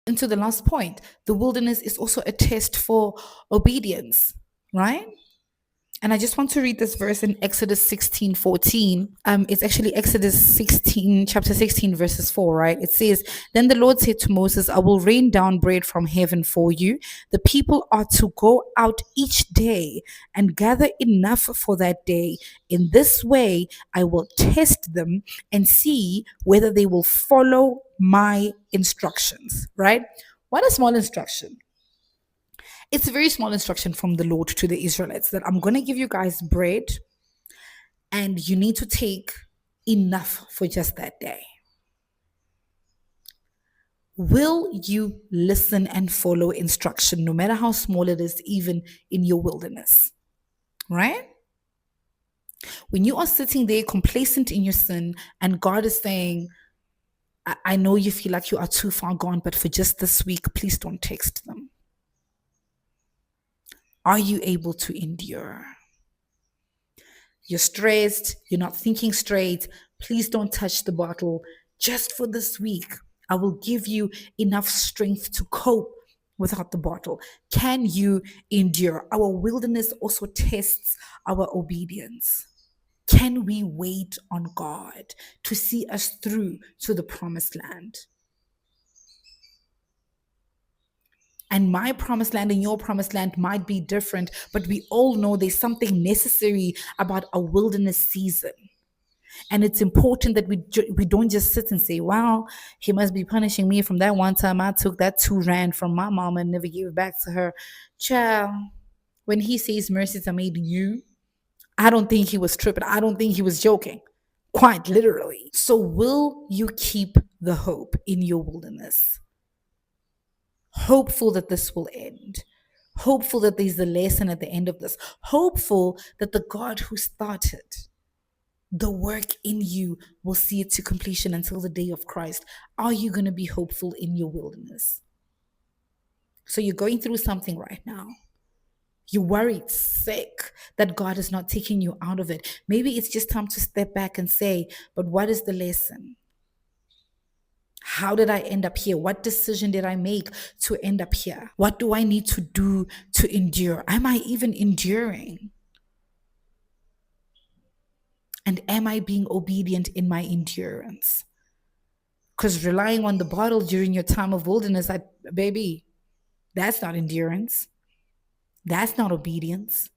into the last point. The wilderness is also a test for obedience, right? And I just want to read this verse in Exodus 16:14. It's actually Exodus 16, chapter 16, verses 4, right? It says, Then the Lord said to Moses, I will rain down bread from heaven for you. The people are to go out each day and gather enough for that day. In this way, I will test them and see whether they will follow my instructions, right? What a small instruction. It's a very small instruction from the Lord to the Israelites that I'm going to give you guys bread and you need to take enough for just that day. Will you listen and follow instruction, no matter how small it is, even in your wilderness? Right? When you are sitting there complacent in your sin and God is saying, I know you feel like you are too far gone, but for just this week, please don't text them. Are you able to endure? You're stressed, you're not thinking straight. Please don't touch the bottle. Just for this week, I will give you enough strength to cope without the bottle. Can you endure? Our wilderness also tests our obedience. Can we wait on God to see us through to the promised land? And my promised land and your promised land might be different, but we all know there's something necessary about a wilderness season. And it's important that we don't just sit and say, wow, he must be punishing me from that one time I took that 2 rand from my mom and never gave it back to her. Child, when he says mercies are made you, I don't think he was tripping. I don't think he was joking, quite literally. So will you keep the hope in your wilderness? Hopeful that this will end. Hopeful that there's a lesson at the end of this. Hopeful that the God who started the work in you will see it to completion until the day of Christ. Are you going to be hopeful in your wilderness? So you're going through something right now. You're worried, sick that God is not taking you out of it. Maybe it's just time to step back and say, but what is the lesson? How did I end up here? What decision did I make to end up here? What do I need to do to endure? Am I even enduring? And am I being obedient in my endurance? Because relying on the bottle during your time of wilderness, baby, that's not endurance. That's not obedience.